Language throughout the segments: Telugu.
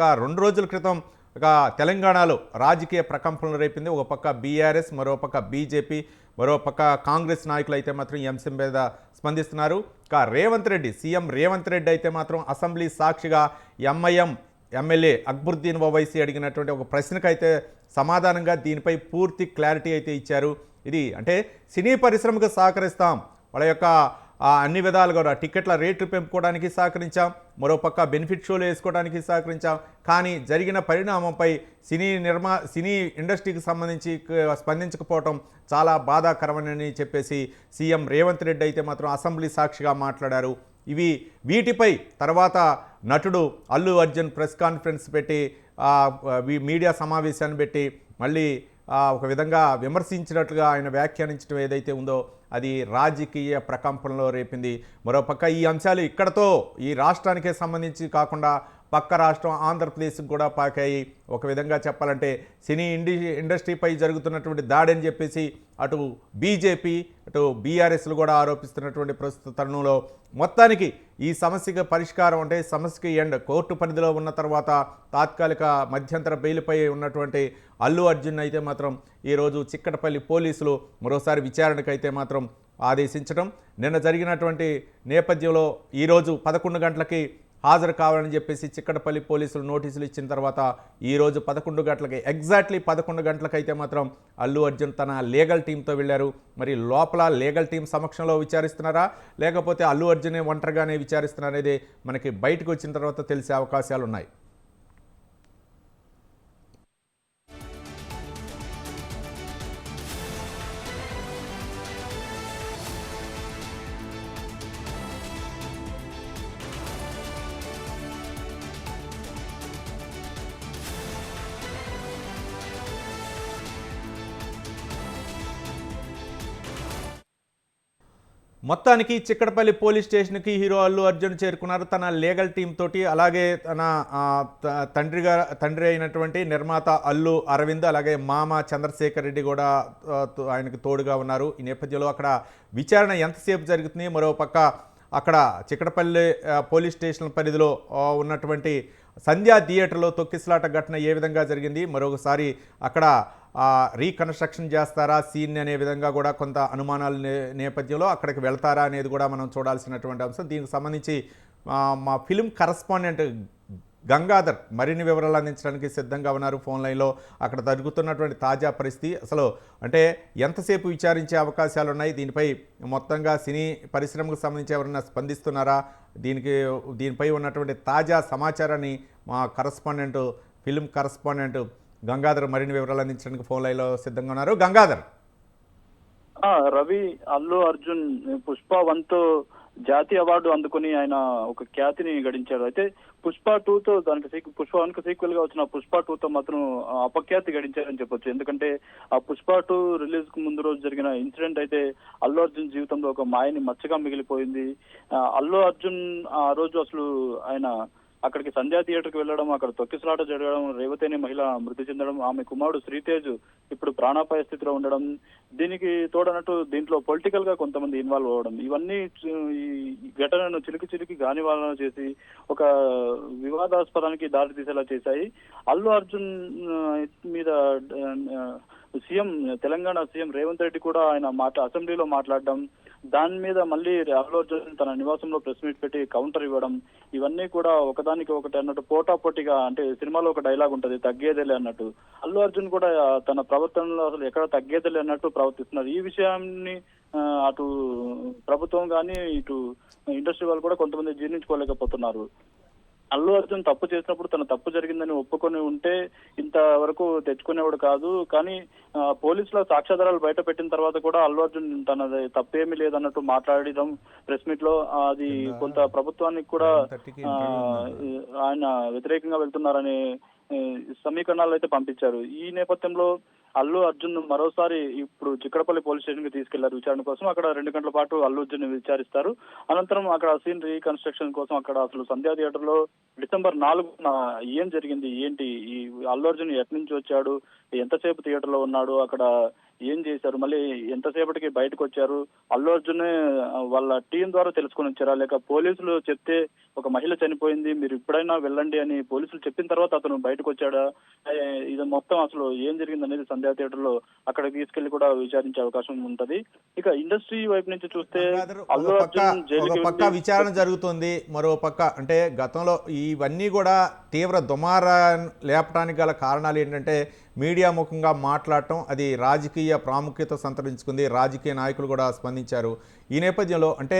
2 రోజుల క్రితం తెలంగాణలో రాజకీయ ప్రకంపనలు రేపింది. ఒక పక్క బీఆర్ఎస్, మరో పక్క బీజేపీ, మరో పక్క కాంగ్రెస్ నాయకులు అయితే మాత్రం ఈ అంశం మీద స్పందిస్తున్నారు. సీఎం రేవంత్ రెడ్డి అయితే మాత్రం అసెంబ్లీ సాక్షిగా ఎంఐఎం ఎమ్మెల్యే అక్బరుద్దీన్ ఓవైసీ అడిగినటువంటి ఒక ప్రశ్నకైతే సమాధానంగా దీనిపై పూర్తి క్లారిటీ అయితే ఇచ్చారు. ఇది అంటే సినీ పరిశ్రమకు సహకరిస్తాం, వాళ్ళ యొక్క అన్ని విధాలుగా కూడా టికెట్ల రేట్లు పెంపుకోవడానికి సహకరించాం, మరోపక్క బెనిఫిట్ షోలు వేసుకోవడానికి సహకరించాం. కానీ జరిగిన పరిణామంపై సినీ ఇండస్ట్రీకి సంబంధించి స్పందించకపోవటం చాలా బాధాకరమని చెప్పేసి సీఎం రేవంత్ రెడ్డి అయితే మాత్రం అసెంబ్లీ సాక్షిగా మాట్లాడారు. వీటిపై తర్వాత నటుడు అల్లు అర్జున్ ప్రెస్ కాన్ఫరెన్స్ పెట్టి మీడియా సమావేశాన్ని పెట్టి మళ్ళీ ఒక విధంగా విమర్శించినట్లుగా ఆయన వ్యాఖ్యానించడం ఏదైతే ఉందో అది రాజకీయ ప్రకంపనలో రేపింది. మరోపక్క ఈ అంశాలు ఇక్కడతో ఈ రాష్ట్రానికే సంబంధించి కాకుండా పక్క రాష్ట్రం ఆంధ్రప్రదేశ్కి కూడా పాకాయి. ఒక విధంగా చెప్పాలంటే సినీ ఇండస్ట్రీపై జరుగుతున్నటువంటి దాడని చెప్పేసి అటు బీజేపీ అటు బీఆర్ఎస్లు కూడా ఆరోపిస్తున్నటువంటి ప్రస్తుత తరుణంలో మొత్తానికి ఈ సమస్యకి పరిష్కారం అంటే సమస్యకి కోర్టు పరిధిలో ఉన్న తర్వాత తాత్కాలిక మధ్యంతర బెయిల్పై ఉన్నటువంటి అల్లు అర్జున్ అయితే మాత్రం ఈరోజు చిక్కటపల్లి పోలీసులు మరోసారి విచారణకు అయితే మాత్రం ఆదేశించడం, నిన్న జరిగినటువంటి నేపథ్యంలో ఈరోజు 11 గంటలకి హాజరు కావాలని చెప్పేసి చిక్కటపల్లి పోలీసులు నోటీసులు ఇచ్చిన తర్వాత ఈరోజు 11 గంటలకి ఎగ్జాక్ట్లీ 11 గంటలకైతే మాత్రం అల్లు అర్జున్ తన లీగల్ టీంతో వెళ్ళారు. మరి లోపల లీగల్ టీం సమక్షంలో విచారిస్తున్నారా లేకపోతే అల్లు అర్జునే ఒంటరిగానే విచారిస్తున్నారా అనేది మనకి బయటకు వచ్చిన తర్వాత తెలిసే అవకాశాలు ఉన్నాయి. మొత్తానికి చిక్కడపల్లి పోలీస్ స్టేషన్కి హీరో అల్లు అర్జున్ చేరుకున్నారు తన లీగల్ టీం తోటి. అలాగే తన తండ్రి అయినటువంటి నిర్మాత అల్లు అరవింద్, అలాగే మామ చంద్రశేఖర్ రెడ్డి కూడా ఆయనకు తోడుగా ఉన్నారు. ఈ నేపథ్యంలో అక్కడ విచారణ ఎంతసేపు జరుగుతుంది, మరోపక్క అక్కడ చిక్కడపల్లి పోలీస్ స్టేషన్ పరిధిలో ఉన్నటువంటి సంధ్యా థియేటర్లో తొక్కిసలాట ఘటన ఏ విధంగా జరిగింది, మరొకసారి అక్కడ రీకన్స్ట్రక్షన్ చేస్తారా సీన్ అనే విధంగా కూడా కొంత అనుమానాల నేపథ్యంలో అక్కడికి వెళ్తారా అనేది కూడా మనం చూడాల్సినటువంటి అంశం. దీనికి సంబంధించి మా ఫిలిం కరస్పాండెంట్ గంగాధర్ మరిన్ని వివరాలు అందించడానికి సిద్ధంగా ఉన్నారు ఫోన్ లైన్లో. అక్కడ జరుగుతున్నటువంటి తాజా పరిస్థితి అసలు అంటే ఎంతసేపు విచారించే అవకాశాలు ఉన్నాయి, దీనిపై మొత్తంగా సినీ పరిశ్రమకు సంబంధించి ఎవరైనా స్పందిస్తున్నారా, దీనిపై ఉన్నటువంటి తాజా సమాచారాన్ని మా ఫిలిం కరస్పాండెంట్ గంగాధర్ మరిన్ని వివరాలు అందించడానికి ఫోన్ లైన్లో సిద్ధంగా ఉన్నారు. గంగాధర్. రవి, అల్లు అర్జున్ పుష్ప 1తో జాతీయ అవార్డు అందుకుని ఆయన ఒక ఖ్యాతిని గడించాడు. అయితే పుష్ప 2తో దానికి పుష్ప 1కు సీక్వెల్ గా వచ్చిన పుష్ప 2తో మాత్రం అపఖ్యాతి గడించారని చెప్పొచ్చు. ఎందుకంటే ఆ పుష్ప 2 రిలీజ్ కు ముందు రోజు జరిగిన ఇన్సిడెంట్ అయితే అల్లు అర్జున్ జీవితంలో ఒక మాయని మచ్చగా మిగిలిపోయింది. అల్లు అర్జున్ ఆ రోజు అసలు ఆయన అక్కడికి సంధ్యా థియేటర్ కి వెళ్ళడం, అక్కడ తొక్కిసలాట జరగడం, రేవతి మహిళ మృతి చెందడం, ఆమె కుమారుడు శ్రీతేజ్ ఇప్పుడు ప్రాణాపాయ స్థితిలో ఉండడం, దీనికి తోడనట్టు దీంట్లో పొలిటికల్ గా కొంతమంది ఇన్వాల్వ్ అవ్వడం, ఇవన్నీ ఈ ఘటనను చిలికి గానివాలన చేసి ఒక వివాదాస్పదానికి దారి తీసేలా చేశాయి. అల్లు అర్జున్ మీద తెలంగాణ సీఎం రేవంత్ రెడ్డి కూడా ఆయన అసెంబ్లీలో మాట్లాడడం, దాని మీద మళ్ళీ అల్లు అర్జున్ తన నివాసంలో ప్రెస్ మీట్ పెట్టి కౌంటర్ ఇవ్వడం, ఇవన్నీ కూడా ఒకదానికి ఒకటి అన్నట్టు పోటాపోటీగా, అంటే సినిమాలో ఒక డైలాగ్ ఉంటది తగ్గేదేలే అన్నట్టు, అల్లు అర్జున్ కూడా తన ప్రవర్తనలో అసలు ఎక్కడ తగ్గేదేలే అన్నట్టు ప్రవర్తిస్తున్నారు. ఈ విషయాన్ని అటు ప్రభుత్వం కానీ ఇటు ఇండస్ట్రీ వాళ్ళు కూడా కొంతమంది జీర్ణించుకోలేకపోతున్నారు. అల్లు అర్జున్ తప్పు చేసినప్పుడు తన తప్పు జరిగిందని ఒప్పుకొని ఉంటే ఇంతవరకు తెచ్చుకునేవాడు కాదు. కానీ పోలీసుల సాక్ష్యాధారాలు బయట పెట్టిన తర్వాత కూడా అల్లు అర్జున్ తనది తప్పేమీ లేదన్నట్టు మాట్లాడడం ప్రెస్ మీట్ లో, అది కొంత ప్రభుత్వానికి కూడా ఆయన వ్యతిరేకంగా వెళ్తున్నారనే సమీకరణాలు అయితే పంపించారు. ఈ నేపథ్యంలో అల్లు అర్జున్ మరోసారి ఇప్పుడు చిక్కడపల్లి పోలీస్ స్టేషన్ కి తీసుకెళ్లారు విచారణ కోసం. అక్కడ 2 గంటల పాటు అల్లు అర్జున్ విచారిస్తారు. అనంతరం అక్కడ సీన్ రీకన్స్ట్రక్షన్ కోసం అక్కడ అసలు సంధ్యా థియేటర్ లో డిసెంబర్ 4న ఏం జరిగింది, ఏంటి, ఈ అల్లు అర్జున్ ఎక్కడి నుంచి వచ్చాడు, ఎంతసేపు థియేటర్ లో ఉన్నాడు, అక్కడ ఏం చేశారు, మళ్ళీ ఎంతసేపటికి బయటకు వచ్చారు, అల్లు అర్జున్ వాళ్ళ టీం ద్వారా తెలుసుకొని వచ్చారా, లేక పోలీసులు చెప్తే ఒక మహిళ చనిపోయింది మీరు ఇప్పుడైనా వెళ్ళండి అని పోలీసులు చెప్పిన తర్వాత అతను బయటకు వచ్చాడా, ఇది మొత్తం అసలు ఏం జరిగింది అనేది సంధ్యా థియేటర్ లో అక్కడికి తీసుకెళ్లి కూడా విచారించే అవకాశం ఉంటది. ఇక ఇండస్ట్రీ వైపు నుంచి చూస్తే అల్లు అర్జున్ ఒక పక్క విచారణ జరుగుతుంది, మరో పక్క అంటే గతంలో ఇవన్నీ కూడా తీవ్ర దుమారా లేపడానికి గల కారణాలు ఏంటంటే మీడియా ముఖంగా మాట్లాడటం, అది రాజకీయ ప్రాముఖ్యత సంతరించుకుంది, రాజకీయ నాయకులు కూడా స్పందించారు. ఈ నేపథ్యంలో అంటే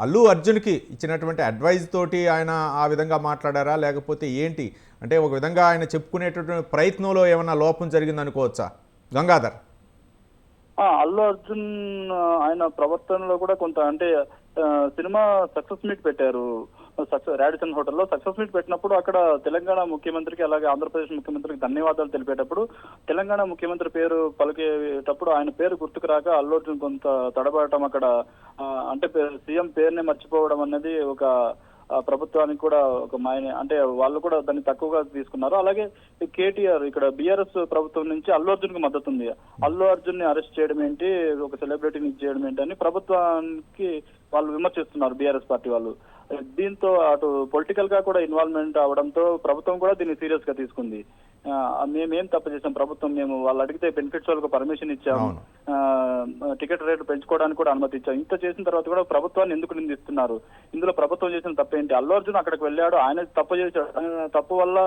అల్లు అర్జున్కి ఇచ్చినటువంటి అడ్వైజ్ తోటి ఆయన ఆ విధంగా మాట్లాడారా, లేకపోతే ఏంటి అంటే ఒక విధంగా ఆయన చెప్పుకునేటటువంటి ప్రయత్నంలో ఏమన్నా లోపం జరిగింది అనుకోవచ్చా గంగాధర్? అల్లు అర్జున్ ఆయన ప్రవర్తనలో కూడా కొంత అంటే సినిమా సక్సెస్ మీట్ పెట్టారు రాడిసన్ హోటల్లో. సక్సెస్ మీట్ పెట్టినప్పుడు అక్కడ తెలంగాణ ముఖ్యమంత్రికి అలాగే ఆంధ్రప్రదేశ్ ముఖ్యమంత్రికి ధన్యవాదాలు తెలిపేటప్పుడు తెలంగాణ ముఖ్యమంత్రి పేరు పలికేటప్పుడు ఆయన పేరు గుర్తుకు రాక అల్లు అర్జున్ కొంత తడబడటం, అక్కడ అంటే సీఎం పేరునే మర్చిపోవడం అనేది ఒక ప్రభుత్వానికి కూడా ఒక అంటే వాళ్ళు కూడా దాన్ని తక్కువగా తీసుకున్నారు. అలాగే కేటీఆర్ ఇక్కడ బీఆర్ఎస్ ప్రభుత్వం నుంచి అల్లు అర్జున్ కి మద్దతు ఉంది. అల్లు అర్జున్ ని అరెస్ట్ చేయడం ఏంటి, ఒక సెలబ్రిటీని చేయడం ఏంటి అని ప్రభుత్వానికి వాళ్ళు విమర్శిస్తున్నారు బీఆర్ఎస్ పార్టీ వాళ్ళు. దీంతో అటు పొలిటికల్ గా కూడా ఇన్వాల్వ్మెంట్ అవడంతో ప్రభుత్వం కూడా దీన్ని సీరియస్ గా తీసుకుంది. మేమేం తప్పు చేసాం, ప్రభుత్వం మేము వాళ్ళు అడిగితే బెనిఫిట్స్ వాళ్ళకు పర్మిషన్ ఇచ్చాము, టికెట్ రేట్లు పెంచుకోవడానికి కూడా అనుమతి ఇచ్చాం. ఇంత చేసిన తర్వాత కూడా ప్రభుత్వాన్ని ఎందుకు నిందిస్తున్నారు, ఇందులో ప్రభుత్వం చేసిన తప్పేంటి? అల్లు అర్జున్ అక్కడికి వెళ్ళాడు, ఆయన తప్పు చేశాడు, ఆయన తప్పు వల్ల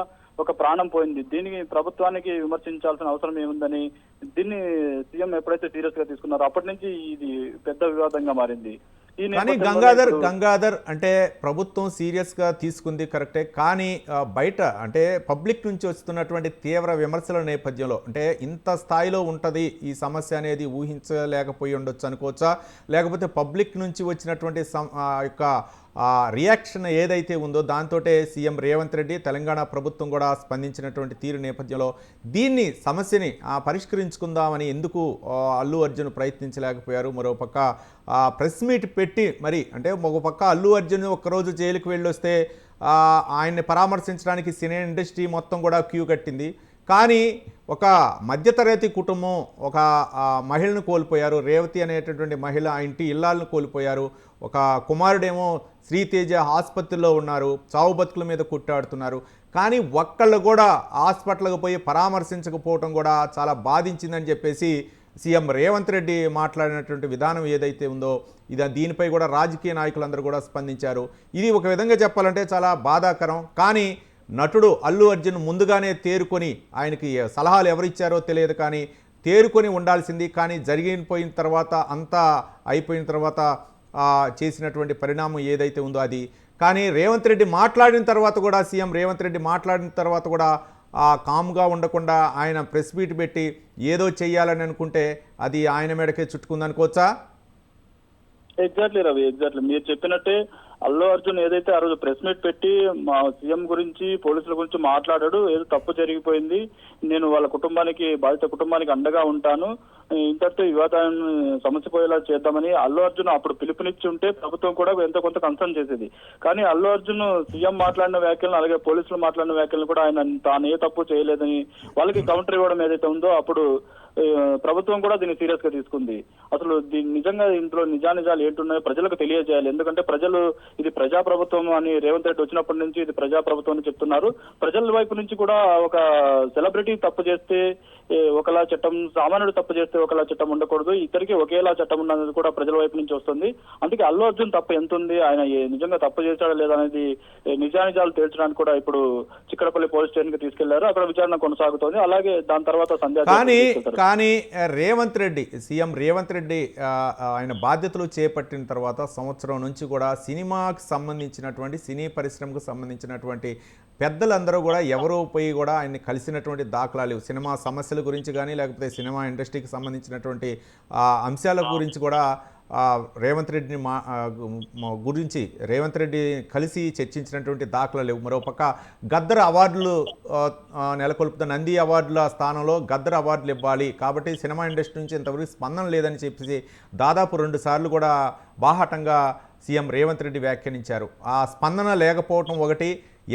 ఒక ప్రాణం పోయింది, దీనికి ప్రభుత్వానికి విమర్శించాల్సిన అవసరం ఏముందని దీన్ని సీఎం ఎప్పుడైతే సీరియస్ గా తీసుకున్నారో అప్పటి నుంచి ఇది పెద్ద వివాదంగా మారింది. కానీ గంగాధర్ అంటే ప్రభుత్వం సీరియస్గా తీసుకుంది కరెక్టే, కానీ బయట అంటే పబ్లిక్ నుంచి వస్తున్నటువంటి తీవ్ర విమర్శల నేపథ్యంలో అంటే ఇంత స్థాయిలో ఉంటుంది ఈ సమస్య అనేది ఊహించలేకపోయి ఉండొచ్చు అనుకోవచ్చా, లేకపోతే పబ్లిక్ నుంచి వచ్చినటువంటి యొక్క రియాక్షన్ ఏదైతే ఉందో దాంతో సీఎం రేవంత్ రెడ్డి తెలంగాణ ప్రభుత్వం కూడా స్పందించినటువంటి తీరు నేపథ్యంలో దీన్ని సమస్యని పరిష్కరించుకుందామని ఎందుకు అల్లు అర్జున్ ప్రయత్నించలేకపోయారు? మరోపక్క ప్రెస్ మీట్ పెట్టి మరి అంటే ఒక పక్క అల్లు అర్జున్ ఒక్కరోజు జైలుకి వెళ్ళొస్తే ఆయన్ని పరామర్శించడానికి సినీ ఇండస్ట్రీ మొత్తం కూడా క్యూ కట్టింది. కానీ ఒక మధ్యతరగతి కుటుంబం ఒక మహిళను కోల్పోయారు, రేవతి అనేటటువంటి మహిళ ఆ ఇంటి ఇల్లాలను కోల్పోయారు. ఒక కుమారుడేమో శ్రీతేజ ఆసుపత్రిలో ఉన్నారు, చావు బతుకుల మీద కుట్టాడుతున్నారు. కానీ ఒక్కళ్ళు కూడా హాస్పిటల్కి పోయి పరామర్శించకపోవటం కూడా చాలా బాధించిందని చెప్పేసి సీఎం రేవంత్ రెడ్డి మాట్లాడినటువంటి విధానం ఏదైతే ఉందో దీనిపై కూడా రాజకీయ నాయకులందరూ కూడా స్పందించారు. ఇది ఒక విధంగా చెప్పాలంటే చాలా బాధాకరం. కానీ నటుడు అల్లు అర్జున్ ముందుగానే తేరుకొని, ఆయనకి సలహాలు ఎవరిచ్చారో తెలియదు కానీ తేరుకొని ఉండాల్సింది. కానీ జరిగిపోయిన తర్వాత అంతా అయిపోయిన తర్వాత చేసినటువంటి పరిణామం ఏదైతే ఉందో అది. కానీ రేవంత్ రెడ్డి మాట్లాడిన తర్వాత కూడా సీఎం రేవంత్ రెడ్డి మాట్లాడిన తర్వాత కూడా కామ్గా ఉండకుండా ఆయన ప్రెస్ మీట్ పెట్టి ఏదో చెయ్యాలని అనుకుంటే అది ఆయన మేడకే చుట్టుకుందనుకోవచ్చా? ఎగ్జాక్ట్లీ రవి, ఎగ్జాక్ట్లీ మీరు చెప్పినట్టే అల్లు అర్జున్ ఏదైతే ఆ రోజు ప్రెస్ మీట్ పెట్టి మా సీఎం గురించి పోలీసుల గురించి మాట్లాడాడు, ఏదో తప్పు జరిగిపోయింది, నేను వాళ్ళ కుటుంబానికి బాధిత కుటుంబానికి అండగా ఉంటాను, ఇంతటితో వివాదాన్ని సమస్య పోయేలా చేద్దామని అల్లు అర్జున్ అప్పుడు పిలుపునిచ్చి ఉంటే ప్రభుత్వం కూడా ఎంతో కొంత కన్సర్న్ చేసేది. కానీ అల్లు అర్జున్ సీఎం మాట్లాడిన వ్యాఖ్యలను అలాగే పోలీసులు మాట్లాడిన వ్యాఖ్యలను కూడా ఆయన తాను ఏ తప్పు చేయలేదని వాళ్ళకి కౌంటర్ ఇవ్వడం ఏదైతే ఉందో అప్పుడు ప్రభుత్వం కూడా దీన్ని సీరియస్ గా తీసుకుంది. అసలు నిజంగా ఇంట్లో నిజానిజాలు ఏంటున్నాయో ప్రజలకు తెలియజేయాలి. ఎందుకంటే ప్రజలు ఇది ప్రజాప్రభుత్వం అని రేవంత్ రెడ్డి వచ్చినప్పటి నుంచి ఇది ప్రజాప్రభుత్వం అని చెప్తున్నారు. ప్రజల వైపు నుంచి కూడా ఒక సెలబ్రిటీ తప్పు చేస్తే ఒకలా చట్టం, సామాన్యుడు తప్పు చేస్తే ఒకలా చట్టం ఉండకూడదు, ఇద్దరికి ఒకేలా చట్టం ఉన్నది కూడా ప్రజల వైపు నుంచి వస్తుంది. అందుకే అల్లు అర్జున్ తప్పు ఎంత ఉంది, ఆయన నిజంగా తప్పు చేశాడా లేదా అనేది నిజానిజాలు తేల్చడానికి కూడా ఇప్పుడు చిక్కడపల్లి పోలీస్ స్టేషన్ కి తీసుకెళ్లారు. అక్కడ విచారణ కొనసాగుతోంది. అలాగే దాని తర్వాత కానీ రేవంత్ రెడ్డి, సీఎం రేవంత్ రెడ్డి ఆయన బాధ్యతలు చేపట్టిన తర్వాత సంవత్సరం నుంచి కూడా సినిమాకి సంబంధించినటువంటి సినీ పరిశ్రమకు సంబంధించినటువంటి పెద్దలందరూ కూడా ఎవరో పోయి కూడా ఆయన్ని కలిసినటువంటి దాఖలాలు, సినిమా సమస్యల గురించి కానీ లేకపోతే సినిమా ఇండస్ట్రీకి సంబంధించినటువంటి అంశాల గురించి కూడా రేవంత్ రెడ్డిని గురించి రేవంత్ రెడ్డి కలిసి చర్చించినటువంటి దాఖలు లేవు. మరోపక్క గద్దర్ అవార్డులు నెలకొల్పుతున్న నంది అవార్డుల స్థానంలో గద్దర్ అవార్డులు ఇవ్వాలి, కాబట్టి సినిమా ఇండస్ట్రీ నుంచి ఇంతవరకు స్పందన లేదని చెప్పేసి దాదాపు 2 సార్లు కూడా బాహాటంగా సీఎం రేవంత్ రెడ్డి వ్యాఖ్యానించారు. ఆ స్పందన లేకపోవటం ఒకటి,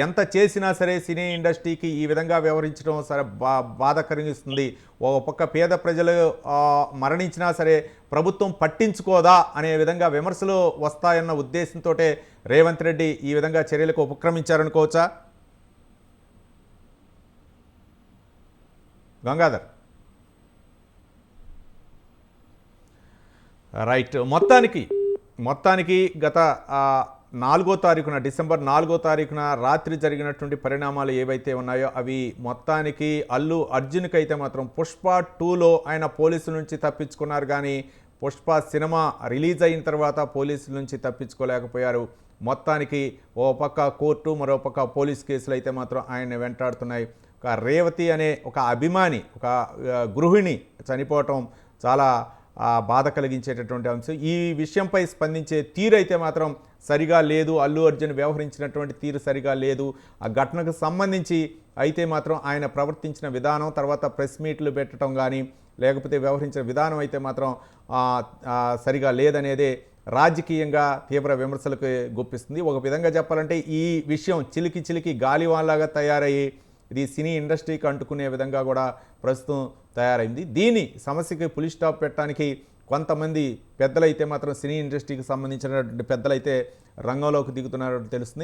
ఎంత చేసినా సరే సినీ ఇండస్ట్రీకి ఈ విధంగా వ్యవహరించడం సరే బాధ కలిగిస్తుంది. ఒక పక్క పేద ప్రజలు మరణించినా సరే ప్రభుత్వం పట్టించుకోదా అనే విధంగా విమర్శలు వస్తాయన్న ఉద్దేశంతో రేవంత్ రెడ్డి ఈ విధంగా చర్యలకు ఉపక్రమించారనుకోవచ్చా గంగాధర్? రైట్. మొత్తానికి గత 4వ తారీఖున డిసెంబర్ 4వ తారీఖున రాత్రి జరిగినటువంటి పరిణామాలు ఏవైతే ఉన్నాయో అవి మొత్తానికి అల్లు అర్జున్కి అయితే మాత్రం పుష్ప 2లో ఆయన పోలీసుల నుంచి తప్పించుకున్నారు, కానీ పుష్ప సినిమా రిలీజ్ అయిన తర్వాత పోలీసుల నుంచి తప్పించుకోలేకపోయారు. మొత్తానికి ఓ పక్క కోర్టు, మరో పక్క పోలీస్ కేసులు అయితే మాత్రం ఆయన వెంటాడుతున్నాయి. ఒక రేవతి అనే ఒక అభిమాని, ఒక గృహిణి చనిపోవటం చాలా బాధ కలిగించేటటువంటి అంశం. ఈ విషయంపై స్పందించే తీరు అయితే మాత్రం సరిగా లేదు, అల్లు అర్జున్ వ్యవహరించినటువంటి తీరు సరిగా లేదు. ఆ ఘటనకు సంబంధించి అయితే మాత్రం ఆయన ప్రవర్తించిన విధానం, తర్వాత ప్రెస్ మీట్లు పెట్టడం కానీ లేకపోతే వ్యవహరించిన విధానం అయితే మాత్రం సరిగా లేదనేదే రాజకీయంగా తీవ్ర విమర్శలకు గుప్పిస్తుంది. ఒక విధంగా చెప్పాలంటే ఈ విషయం చిలికి గాలివాన్లాగా తయారయ్యి ఇది సినీ ఇండస్ట్రీకి అంటుకునే విధంగా కూడా ప్రస్తుతం తయారైంది. దీని సమస్యకి పులి స్టాప్ పెట్టడానికి కొంతమంది పెద్దలైతే మాత్రం సినీ ఇండస్ట్రీకి సంబంధించినటువంటి పెద్దలైతే రంగంలోకి దిగుతున్నారని తెలుస్తుంది.